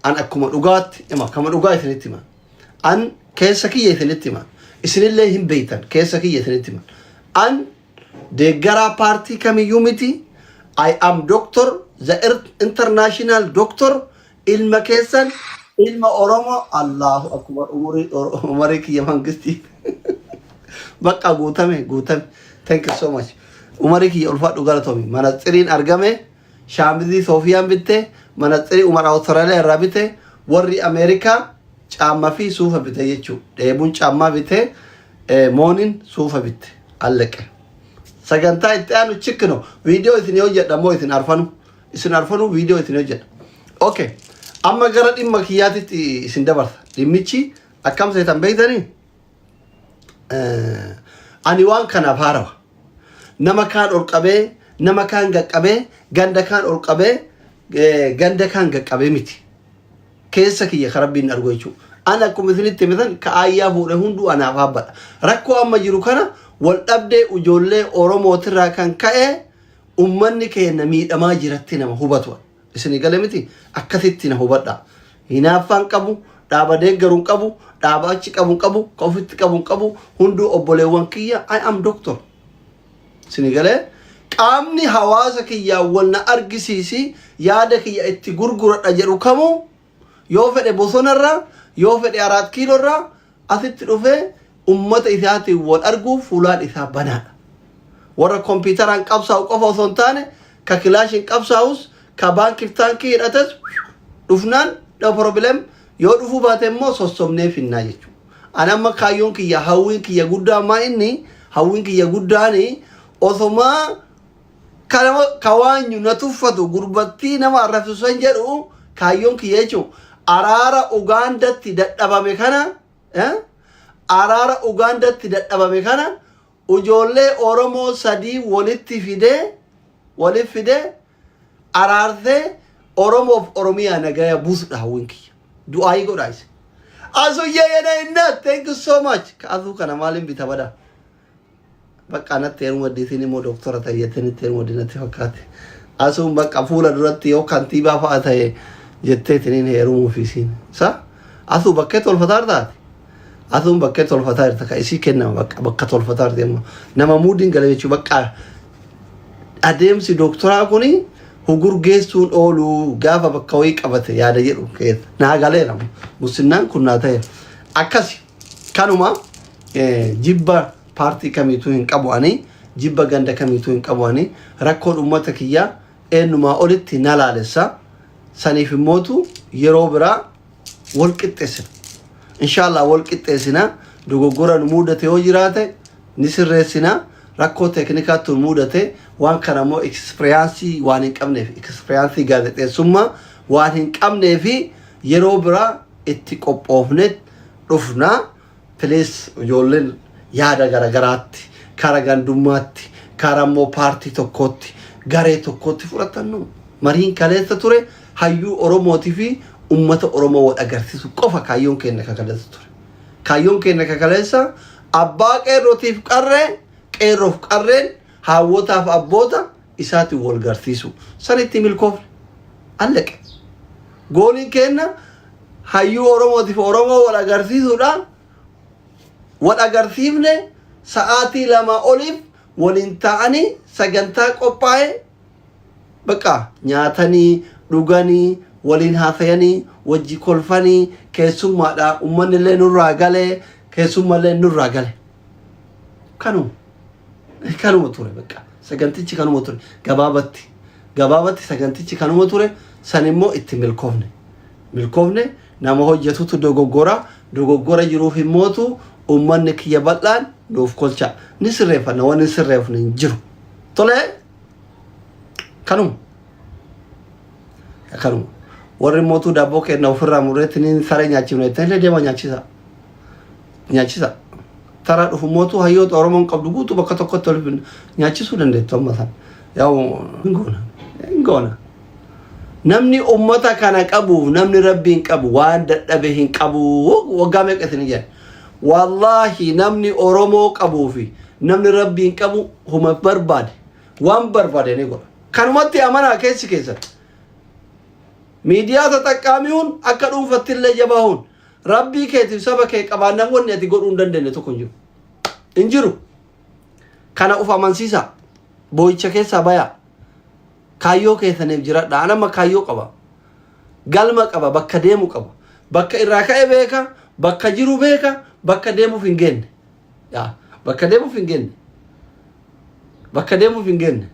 an akkuma dhugaatti ima kama dhugaa isinitti hima an keessa kiyya isinitti hima isinillee hin beektan keessa kiyya isinitti hima an deeggara partii kamiyyuu miti. I am doctor, the international doctor, ilma keessan, ilma Oromo, Allahu Akbar, umari kiyya mangisti. Bakka guutame. Thank you so much. Umari kiyya ulfaadhu galatomi. Manatsiriin argame, Shaamizii Soofiyaan bitte, manatsirii Umar Awustiraaliyaa irraa bitte, warri Ameerikaa caammaa fi suufa bitte jechuudha. Dheebuun caammaa bitte, moonin suufa bitte. Alleqe. Sagantaa itti aanu chikkino video isin hojjedha moo isin arfanu video isin hojjedha. Okay. Amma gara dhimma kiyyaatitti isin dabarsa. Dhimmichi akkam seetan beektanii? Ani waan kanaaf haarawa. Nama kaan ol qabee, nama kaan gaqqabee, ganda kaan ol qabee, ganda kaan gaqqabee miti. Keessa kiyya karabbiin argu jechuudha. Ana akkuma isinitti himitan ka ayyaa fuudhe hunduu anaaf haabbadha. Rakkoo amma jiru kana wal dhabdee ijoollee Oromootirraa kan ka'e ummanni keenya miidhamaa jiratti nama hubatu. Isin gale miti akkasitti na hubadha. Hinaaffaan qabu, dhaaba deeggaruun qabu, dhaaba achi qabuun qabu, ka ofitti qabuun qabu hunduu obboleewwan kiyya I am doctor. Isin gale qaamni hawaasa kiyyaa wal na argisiisi yaada kiyya itti gurguradha jedhu kamuu yoo fedhe bosonarraa yoo fedhe 4 kiilorraa asitti dhufee ummata isaati wal argu fuulaan isaa banaadha. Warra kompiitaraan qabsaa'u qofa osoo hin taane ka kilaashin qabsaa'us ka baankii taankii hidhates dhufnaan no problem yoo dhufuu baate immoo sossobnee finnaa jechuudha. Ani amma kaayyoon kiyya hawwiin kiyya guddaa maa inni hawwiin kiyya guddaani osomaa kawaanyu na tuffatu gurbattii nama arrabsisan jedhu kaayyoon kiyya jechuudha. Araara Ugaandatti dadhabame kana araara Ugaandatti dadhabame kana ijoollee Oromoo sadii walitti fidee araarsee Oromoof Oromiyaa nagaya buusudha hawwiin kiyya. Du'aayi godhaayise. Asuyya yana inna thank you so much. Kaasuu kana maaliin bita bada. Bakka natti heeruma waddiitiin immoo doktora tayyatanitti heeruma waddinatti fakkaate. Asuun bakka fuula duratti yoo kantiibaa fa'a ta'e jetteetiniin heerumuu fi siin. Asuu bakkee tolfataa taate. Asuun bakkee tolfataa jirta ka isii kennama bakka tolfataa jirti nama muudiin gala jechuu bakka adeemsi doktoraa kuni hugurgeessuun oolu gaafa bakka wayii qabate yaada jedhu keessa naa galeera musinnaan kun naa ta'e akkasi kanuma jibba paartii kamiituu hin qabu ani jibba ganda kamiituu hin qabu ani rakkoon ummata kiyyaa eenyumaa olitti na laalessa saniif immootu yeroo biraa wal qixxeessina. Inshallah wal qixxeessina dogoggora nu mudate yoo jiraate ni sirreessina rakkoo teeknikaatti nu mudate waan kana immoo experience waan hin qabneef experience gaazexeessummaa waan hin qabneef yeroo biraa itti qophoofne dhufna please ijoolleen yaada garagaraatti kara gandummaatti kara immoo paartii tokkotti garee tokkotti fudhatannu mariin kaleessa ture hayyuu Oromootii fi ummata Oromoo wal agarsiisu qofa kaayyoon keenya kakaleessa ture. Kaayyoon keenya kakaleessa abbaa qeerrootiif qarree qeerroof qarreen hawwotaaf abboota isaati wal garsiisu. Sanitti milkoofne alleqe. Gooliin keenya hayyuu Oromootiif Oromoo wal agarsiisuudhaan wal agarsiifne sa'aatii 2 oliif waliin ta'anii sagantaa qophaa'e bakka nyaatanii dhuganii waliin haasayanii wajji kolfanii keessummaadha ummanni illee nurraa galee keessummallee nurraa gale kanuma ture bakka sagantichi kanuma ture gabaabatti sagantichi kanuma ture san immoo itti milkoofne nama hojjetutu dogoggora jiruuf immootu ummanni kiyya bal'aan nuuf kolcha ni sirreeffanna waan ni sirreeffanne hin jiru tole kanuma warri mootuu daabboo kenna ofirraa murreettiniin saree nyaachifne ta'e deema nyaachisa tara dhufu mootuu hayyoota Oromoon qabdu guutuu bakka tokkotti waliif nyaachisuu dandeettu amma san yaa'u hin goona namni ummata kana qabu namni rabbiin qabu waan dadhabe hin qabu waggaa meeqatin jedhe wallahi namni Oromoo qabuu fi namni rabbiin qabu huma barbaade waan barbaade ni godha kanumatti amanaa keessi miidiyaa tataqqaamiun akka dhuunfatti illee jabaa'uun rabbii keetiif saba kee qabaannan wanni ati godhuu hin dandeenye tokko hin jiru. Kana uf amansiisa boo'icha keessaa bayaa kaayyoo keessaniif jiradha. Anama kaayyoo qaba, galma qaba, bakka deemu qaba, bakka irraa ka'e beeka, bakka jiru beeka, bakka deemuuf hin geenne. Bakka deemuuf hin geenne, bakka deemuuf hin geenne.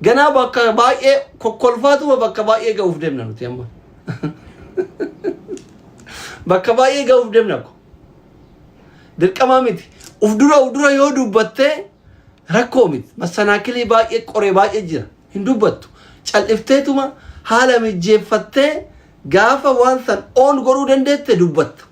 Ganaa bakka baay'ee kokkolfaatuma bakka baay'ee ga'uuf deemna nuti amma. Bakka baay'ee ga'uuf deemna ko. Dirqamaa miti. Uf dura yoo dubbattee rakkoo miti. Masanaakilii baay'ee qoree baay'ee jira. Hin dubbattu. Cal'ifteetuma haala mijeeffattee gaafa waan san oon godhuu dandeette dubbatta.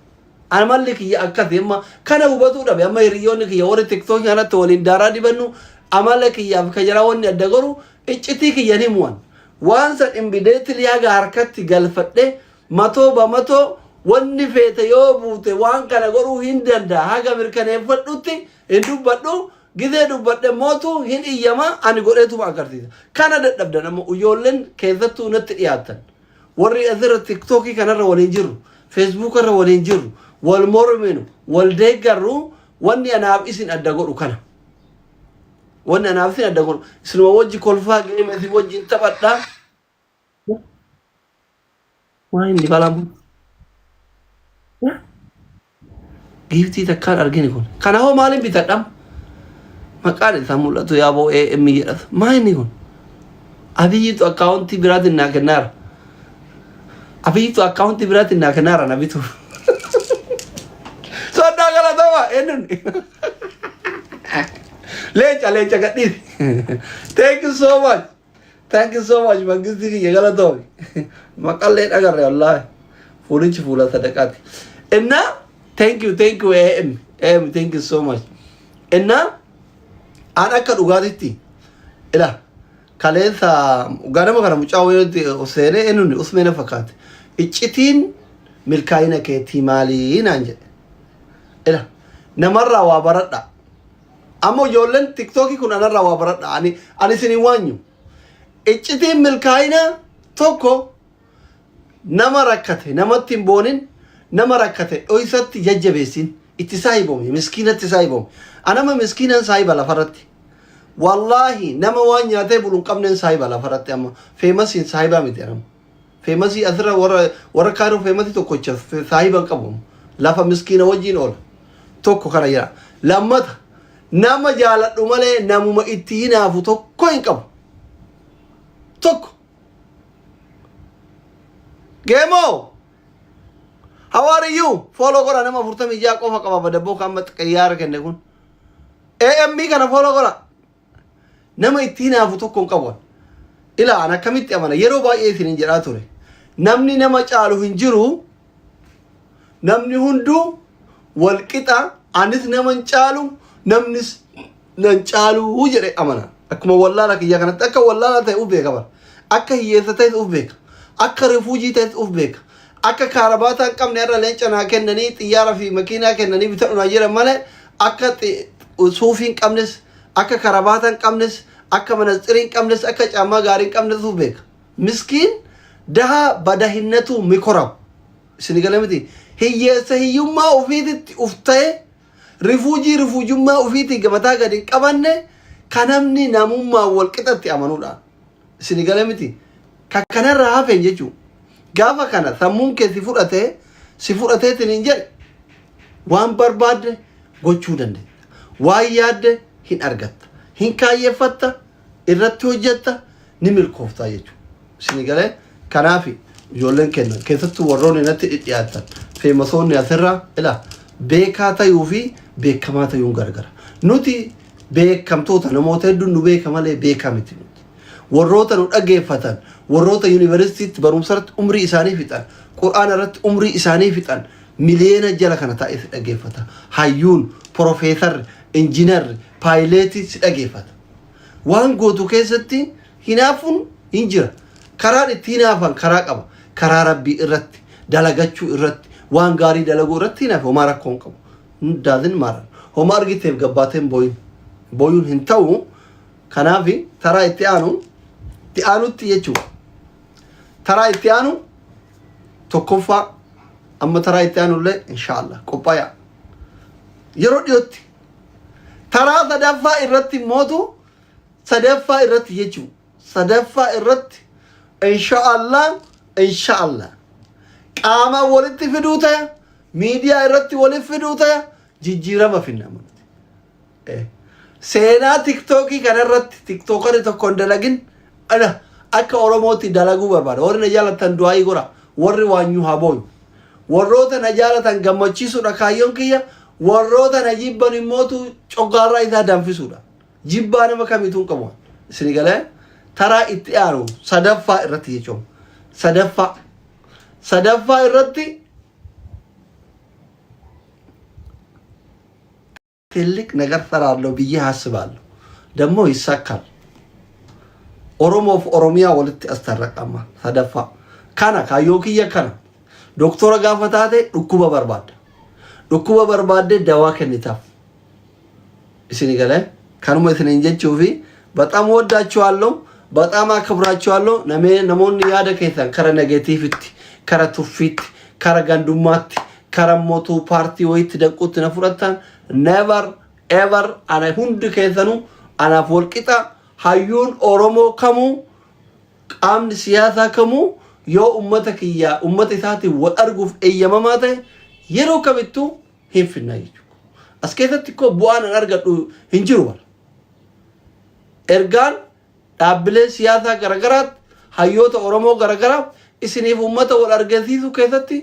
Ana malli kiyya akkati amma kana hubatuu dhabe amma hiriyoonni kiyya warri tiktook kanatti waliin daaraa dibannu amala kiyyaaf ka jira wanni adda godhu iccitii kiyya ni mu'an. Waan san imbideetti liyaga harkatti galfadhe matoo ba matoo wanni feete yoo buute waan kana godhuu hin danda'a haga mirkaneeffadhutti hin dubbadhu gizee dubbadhe mootu hin iyyama ani godheetuma agarsiisa. Kana dadhabdan amma ijoolleen keessattuu natti dhiyaatan warri asirra tiktookii kanarra waliin jirru feesbuuk irra waliin jirru wal morminu wal deeggarru wanni anaaf isin adda godhu kana. Wanni anaaf isin adda godhu isinuma wajji kolfaa geema isin wajjin taphadhaa. Waa inni balamu. Giiftii takkaan argini kun. Kana hoo maaliin bitadham? Maqaan isaa mul'atu yaaboo AM jedhatu. Maa inni kun? Abiyyitu akkaawuntii biraatiin naa kennaara. Abiyyitu akkaawuntii biraatiin naa kennaara na bitu. Sodaa galatama eenyuun? Leenca gadhiisi. Thank you so much. Thank you so much. Mangisti kiyya galatoomi. Maqallee dhagarre wallaahi. Fuulichi fuula sadaqaati. Inna thank you AM. AM thank you so much. Inna an akka dhugaatitti ila kaleessa ganama kana mucaa wayooti oseenee eenyuun usmeena fakkaate. Iccitiin milkaa'ina keetii maalii naan jedhe. Ila namarraa waa baradha. Amma ijoolleen tiktookii kun anarraa waa baradha. Ani isin hin waanyu. Iccitiin milkaa'ina tokko nama rakkate namatti hin boonin nama rakkate dhoysatti jajjabeessin itti saahiboome miskiinatti saahiboome. Anama miskiinan saahiba lafarratti. Wallaahi nama waan nyaatee bulu hin qabneen saahiba lafarratti amma feemasiin saahibaa miti anama. Feemasii asirra warra kaanuu feemasii tokkocha saahiba hin qabu. Lafa miskiina wajjin oola. Tokko kana jira. Lammata nama jaaladhu malee namuma itti hinaafu tokko hin qabu. Tokko. Gemo. How are you? Follow kora nama furtami jaa qofa qaba badaboo kan mat qiyyaara kenne kun. AMB kana follow kora. Nama itti hinaafu tokko hin qabu. Ila ana kamitti amana yeroo baay'ee isin jedhaa ture. Namni nama caalu hin jiru. Namni hunduu wal qixa anis nama hin caalu namnis nan caalu jedhe amana. Akkuma wallaala kiyya kanatti akka wallaala ta'e uf beeka bara. Akka hiyyeessa ta'e uf beeka. Akka rifuujii ta'e uf beeka. Akka kaarabaata hin qabne irra leenca naa kennanii xiyyaara fi makiinaa kennanii bitadhunaa jiran malee akka suufii hin qabnes akka kaarabaata hin qabnes akka manaxirii hin qabnes akka caammaa gaarii hin qabnes uf beeka. Miskiin daha badahinnatu mikoraw. Isin galee miti hiyyeessa hiyyummaa ofiititti uf ta'e rifuujummaa ofiitii gamataa gadi hin qabanne kanamni namummaa wal qixatti amanuudha. Isin galee miti kanarraa hafeen jechuudha. Gaafa kana sammuun kee si fudhateetiin hin jedhe waan barbaadde gochuu dandeetta. Waan yaadde hin argatta. Hin kaayyeeffatta irratti hojjetta ni milkooftaa jechuudha. Isin galee kanaaf ijoolleen kennan keessattuu warroonni natti dhidhiyaatan feemasoonni asirraa ila beekaa ta'uu fi beekamaa ta'uun gargara. Nuti beekamtoota namoota hedduun nu beeka malee beekaa miti nuti. Warroota nu dhaggeeffatan warroota yuunivarsiitiitti barumsarratti umrii isaanii fixan qur'aana irratti umrii isaanii fixan miliyoona jala kana taa'ee si dhaggeeffata. Hayyuun profeesarri injiinarri paayileetii si dhaggeeffata. Waan gootu keessatti hinaafuun hin jira. Karaan itti hinaafan karaa qaba. Karaa rabbii irratti dalagachuu irratti waan gaarii dalaguu irratti hinaafe homaa rakkoo hin qabu. Daazin maaran homaa argiteef gabbaateen booyuun hin ta'u. Kanaaf taraa itti aanutti jechuudha. Taraa itti aanu tokkoffaa amma taraa itti aanullee inshaallah qophaa'aa yeroo dhiyootti taraa sadaffaa irratti mootu sadaffaa irratti jechuun sadaffaa irratti inshaallah qaama walitti fiduu ta'e miidiyaa irratti walitti fiduu ta'e jijjiirama finnamu seenaa tiktookii kanarratti tiktookarii tokko hin dalagin akka Oromootti dalaguu barbaada warri na jaalatan du'aayii godha warri waanyuu haa booyu warroota na jaalatan gammachiisuudha kaayyoon kiyya warroota na jibban immootu coggaarraa isaa danfisuudha jibbaa nama kamiituun qabu isin galee taraa itti aanu sadaffaa irratti jechuun sadaffaa irratti ትልቅ ነገር ሰራለሁ ብዬ አስባለሁ ደግሞ ይሳካል ኦሮሞፍ ኦሮሚያ ወልት አስተረቀማ ሰደፋ ካና ካዮኪየ ካና ዶክተር ጋፈታቴ ዱኩበ በርባደ ደዋ ከኒታፍ እስኒ ገለ ካኑመ ትነንጀቹፊ በጣም ወዳችኋለሁ በጣም አክብራችኋለሁ ነሞን ያደ ከይተን ከረ ኔጌቲቪቲ ከረ ቱፊት ከረ ጋንዱማት ከረ ሞቱ ፓርቲ ወይት ደቁት ነፍረታን never ever ana hundi keessanu anaaf walqixa hayyuun Oromoo kamuu qaamni siyaasaa kamuu yoo ummata kiyyaa ummata isaatiin wal arguuf eeyyamamaa ta'e yeroo kamittuu hin finna jechuudha. As keessatti koo bu'aan an argadhu hin jiru wal. Ergaan dhaabbilee siyaasaa garagaraatti hayyoota Oromoo garagaraaf isiniif ummata wal argisiisuu keessatti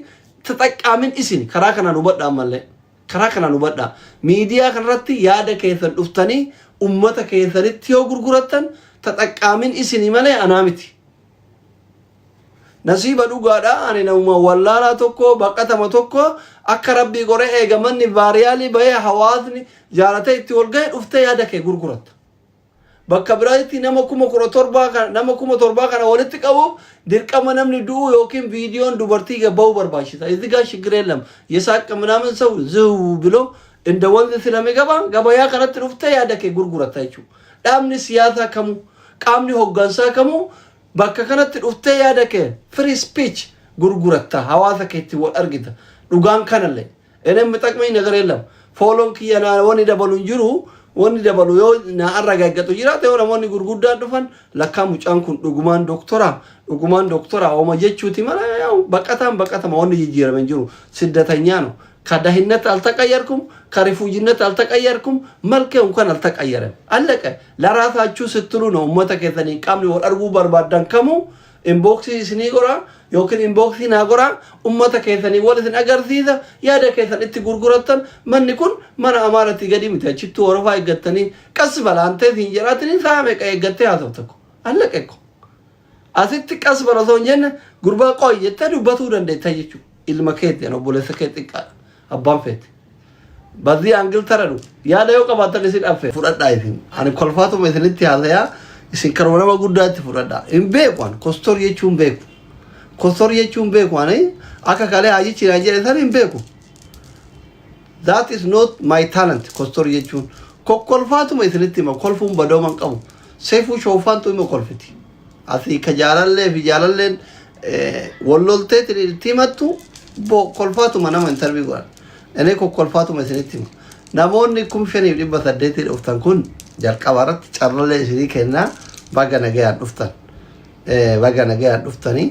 taxaqqaamin isin karaa kanaan hubadhaa mallee. karaa kanaan hubadhaa miidiyaa kanarratti yaada keessan dhuftanii ummata keessanitti yoo gurgurattan taxaqqaamin isinii malee anaa miti nasiiba dhugaadha ani nama wallaalaa tokko baqatama tokko akka rabbii goree eegamanni vaariyaalii bahee hawaasni jaalatee itti wal ga'e dhuftee yaada kee gurguratta bakka biraatti nama 17,000 kana walitti qabu dirqama namni du'u yookiin viidiyoon dubartii gabba'u barbaachisa እዚህ ጋር ችግር የለም የሳቅ ምናምን ሰው ዝው ብሎ እንደ ወንዝ ስለሚገባ ገበያ ከረት ሩፍተ ያደከ ጉርጉረታችሁ ዳምኒ ሲያሳ ከሙ ቃምኒ ሆጋንሳ ከሙ ባከ ከረት ሩፍተ ያደከ ፍሪ ስፒች ጉርጉረታ ሐዋሳ ከቲ ወርግታ ዱጋን ከነለ እኔም ጠቅመኝ ነገር የለም ፎሎን ከየና ወኒ ደበሉን ጅሩ woni dabalu yo na arragaggatu jiraate wala woni gurguddaa dhufan lakka mucaan kun dhugumaan doktora oma jechuuti mala yaw baqatama woni jijjiiraman jiru siddatanya no ከዳህነት አልተቀየርኩም ከሪፉጂነት አልተቀየርኩም መልከው እንኳን አልተቀየረም አለቀ ለራሳችሁ ስትሉ ነው ኡመተ ከተኒ ቃምኒ ወርጉ በርባዳን ከሙ ኢንቦክስ ሲኒጎራ ዮክን ኢንቦክስ ናጎራ ኡመተ ከተኒ ወለትን አገርሲዛ ያደ ከተን እቲ ጉርጉረተን መንኩን ማና አማረቲ ገዲም ተችቱ ወረፋ ይገተኒ ቀስ በላንተ ሲንጀራትኒ ሳሜ ቀየገተ ያዘውተኩ አለቀኩ አሲት ቀስ በረሶንጀን ጉርባ ቆየተ ዱበቱ ደንደ ታየቹ ኢልመከት ነው ቦለሰከት ይቃል አባን ፈት በዚህ አንግል ተረዱ ያለው ቀባተን ሲዳፈ ፍረዳ ይፊን አን ኮልፋቱ መስልት ያለያ ሲንከሮና ጉዳት ፍረዳ ኢምቤቋን ኮስቶር የቹን ቤቋን አካካለ አጂች ናጀረ ተን ኢምቤቁ that is not my talent ኮስቶር የቹን ኮልፋቱ መስልት ማ ኮልፉን በዶማን ቀሙ ሰይፉ ሾፋንቱ ኮልፍቲ አሲ ከጃላለ ፊጃላለን ወሎልቴ ትሪቲመቱ ኮልፋቱ ማናም ኢንተርቪው ጋር እኔ ኮልፋቱ መስልት ማ namoonni kumshanii dhibba 8 dhuftan kun jalqabaratti carralee isii kenna baga nagayaan dhuftani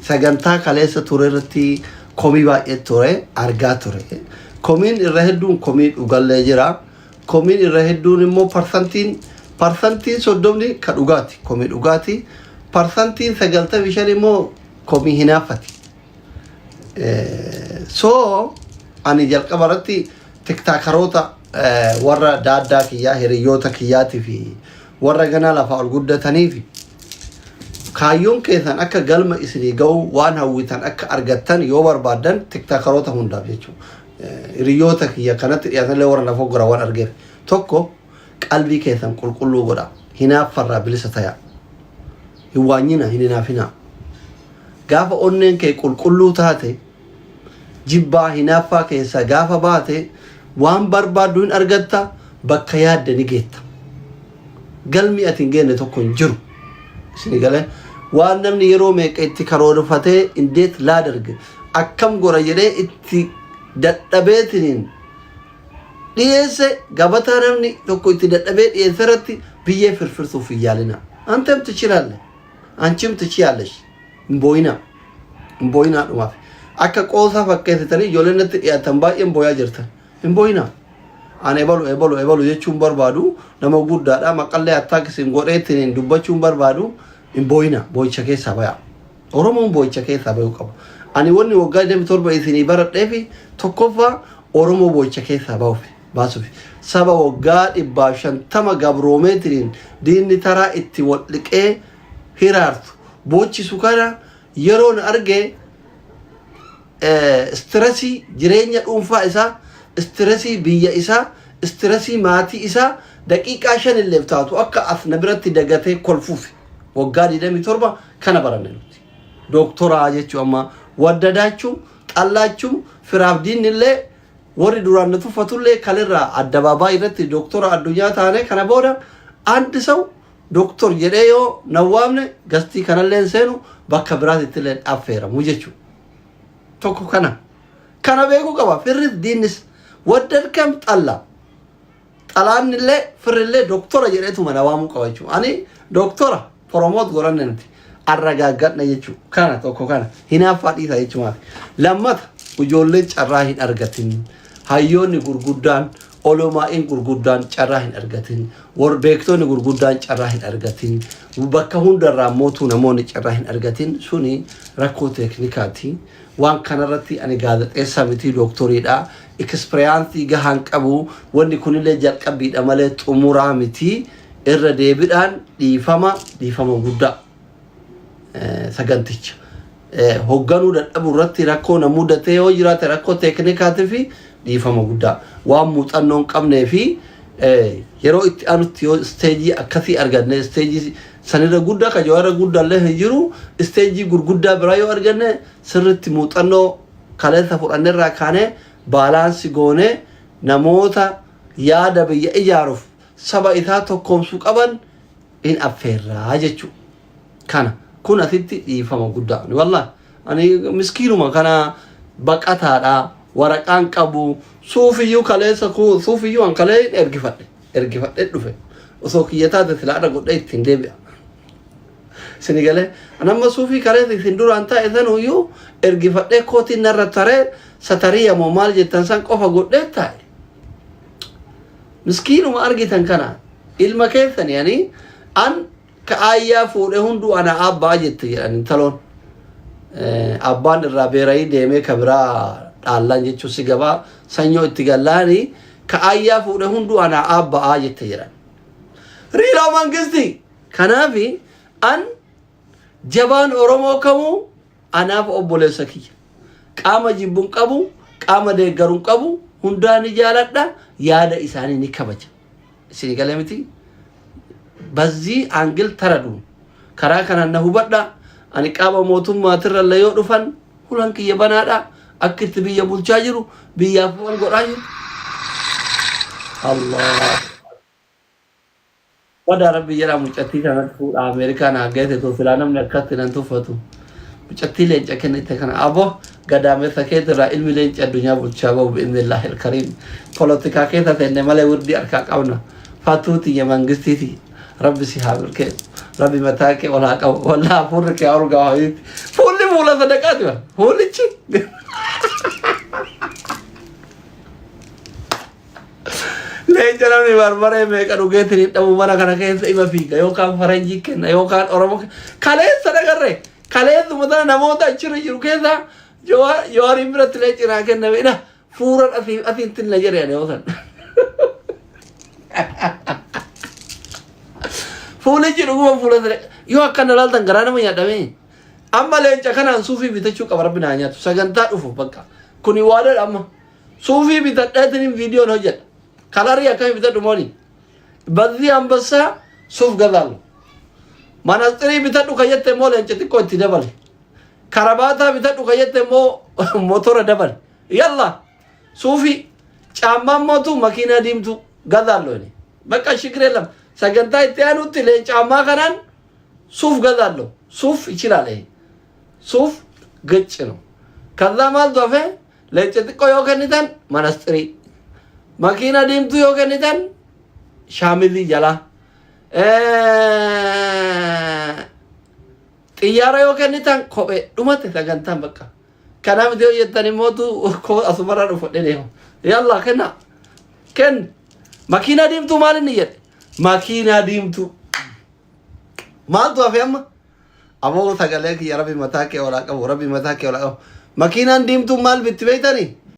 sagantaa kaleessa turerratti komii baay'ee ture argaa ture komiin irra hedduun komii dhugallee jira komiin irra hedduun immoo parsantiin 30 ka dhugaati komii dhugaati parsantiin 95 immoo komii hinaafati so ani jalqabaratti tiktaakaroota warra daaddaa kiyyaa hiriyoota kiyyaatii fi warra ganaa lafa ol guddatanii fi kaayyoon keessan akka galma isinii ga'u waan hawwitan akka argattan yoo barbaadan tiktaakaroota hundaaf jechuudha hiriyoota kiyya kanatti dhiyaatanii warra lafa gora waan argeef tokko qalbii keessan qulqulluu godha hinaaffarraa bilisa ta'a hin waanyina hin hinaafina gaafa onneen kee qulqulluu taate jibbaa hinaaffaa keessa gaafa baate waan barbaaddu hin argatta bakka yaadde ni geetta galmi ati hin geenne tokko hin jiru isin gale waan namni yeroo meeqa itti karoorfatee indeet laa darge akkam gora jedhee itti dadhabeetiniin dhiyeesse gabataa namni tokko itti dadhabee dhiyeesse irratti biyyee firfirsuuf yaalina. Antem tichilaalle anchim tichiyaallesh mboyina dhumaaf akka qoosaa fakkeessitanii ijoolleen itti dhiyaatan baay'een booyaa jirtan mboyina. Ani ebalu jechuun barbaadu nama guddaadha maqallee attaakisiin godheetiin dubbachuun barbaadu mboyina boo'icha keessaa baya. Oromoon boo'icha keessaa bayuu qaba. Ani wanni waggaa 27 isinii baradheefi tokkoffaa Oromoo boo'icha keessaa baasuuf saba waggaa 150 gabroomeetiin diinni taraa itti walliqee hiraartu boochisu kana yeroon arge stressii jireenya dhuunfaa isaa stressii biyya isaa stressii maatii isaa daqiiqaa 5 illee taatu akka afna biratti dagatee kolfuuf waggaa 27 kana baranne nuti doktoraa jechuun amma waddadaachuu xallaachuu firaaf diinillee warri duraan tuffatullee kalirraa addabaabaayii irratti doktora addunyaa taane kana booda anti ሰው doktor jedhee yoo nawwaamne gastii kanallee seenu bakka biraatti illee affeeramu jechuudha. Tokko kana beeku qaba firris diinnis waddadkam xalaannillee firrillee doktora jedheetu nawwaamuu qaba jechuudha. Ani doktora promote godhanne nuti arragaaggadha jechuudha. Kana tokko hinaaffaa dhiisa jechuudha. Lammata ijoolleen carraa hin argatin hayyoonni gurguddaan olomaa'in gurguddaan carraa hin argatin warbeektoonni gurguddaan carraa hin argatin bakka hundarraa mootuu namoonni carraa hin argatin suni rakkoo teeknikaati. Waan kanarratti ani gaazexeessaa miti doktoriidha ekspiriyaansii gahaan qabu wanni kunillee jalqabbiidha malee xumuraa miti irra deebiidhaan dhiifama guddaa saganticha hogganuu dadhabuu irratti rakkoo na mudatee yoo jiraate rakkoo teeknikaatii fi dhiifama guddaa waan muuxannoon qabnee fi yeroo itti aanutti yoo isteejii akkasii arganne isteejii sanirra guddaa ka jawaarra guddaallee hin jiru isteejii gurguddaa biraa yoo arganne sirritti muuxannoo kaleessa fudhanneerraa kaanee baalaansi goonee namoota yaada biyya ijaaruuf saba isaa tokkoomsuu qaban in affeerraa jechuudha. Kun asitti dhiifama guddaa wallahi ani miskiinuma kana baqataadha waraqaan qabu suufiyyuu kaleessa suufiyyuu an kalee ergifadhe dhufe osoo kiyyataa silaadha godhe ittiin deebi'a. Sinigalee anamma suufii kaleessa isin duraan taa'e sanuyyuu ergifadhe kootiin narra taree satariya moo maal jettan san qofa godhe taa'e. Miskiinuma argitan kana ilma keessan yani an ka'ayyaa fuudhe hunduu ana abbaa jette jedhan taloon abbaan irraa beerayii deemee kabiraa dhaallaan jechuun si gabaa sanyoo itti gallaani ka'ayyaa fuudhe hunduu ana abbaa jette jedhan. Riilaa mangisti kanaafi an jabaan Oromoo kamuu anaaf obboleessa kiyya qaama jibbuun qabu qaama deeggaruun qabu hundaan jaaladha yaada isaanii ni kabaja. Isin galee miti በዚህ አንግል ተረዱ ከራ ከናና ሁበዳ አኒ ቃባ ሞቱም ማትረ ለዮ ዱፈን ሁላን ከየበናዳ አክት ቢየ ቡልቻጅሩ ቢያፎን ጎራጅ አላህ ወዳ ረብ ይራ ሙጨቲ ተነቱ አሜሪካን አገተ ቶ ፍላንም ነከት ነንቱ ፈቱ ሙጨቲ ለንጨ ከነተ ከና አቦ ገዳመ ፈከት ራ ኢልሚ ለንጨ ዱኛ ቡልቻባው በኢንላህ الكريم ፖለቲካ ከተ ተነመለ ውርዲ አርካቃውና ፋቱት የመንግስቲቲ ربي سيحابر كيف ربي متاكي ولا فورك يا أرقى هايت فولي مولا صدقات فولي تشي لين جنامني بارباري ميكا نوغيتني تبو مانا كان كيس إما فيك يو كان فرنجي كن يو كان أرمك كاليس صدقات ري كاليس مدانا نموتا چرو جرو كيسا جواري برات ليچي راكن نبينا فورا أثين تن لجر يعني وصل Fuule jedhu fuule yoo akkana laaltan garaa nama yaadame amma leenca kanaan suufii bitachuu qaba rabbi naa nyaatu sagantaa dhufu bakka kuni waadha amma suufii bitadheetiin viidiyoon hojjedha kalarii akkami bitadhu mooni bazii ambassaa suuf gazaalu manaxirii bitadhu kayyette moo leenca xiqqoo itti dabale karabaataa bitadhu kayyette moo motora dabale yalla suufii caammaan mootu makiinaa diimtu gazaallooni bakka shikiree lama sagantaa itti aanutti leenca ammaa kanaan ሱፍ ገዛለሁ ሱፍ ይችላል ይሄ ሱፍ ገጭ ነው ከዛ ማል ዶፈ ለጭጥቆ የከኒተን ማናስጥሪ ማኪና ዲምቱ የከኒተን ሻሚዚ ጀላ ጥያራ የከኒተን ኮቤ ዱመት ተገንታን በቃ ከናም ዲዮ የተኒ ሞቱ ኮ አሱመራ ነው ፈደኔ ያላ ከን ማኪና ዲምቱ ማልን ይየት ማኪና ዲምቱ ማል ዶፈ ያማ አሞ ተገለክ የረቢ መታከ ወላቀ ወረቢ መታከ ወላቀ ማኪናን ዲምቱ ማል ብትበይተኒ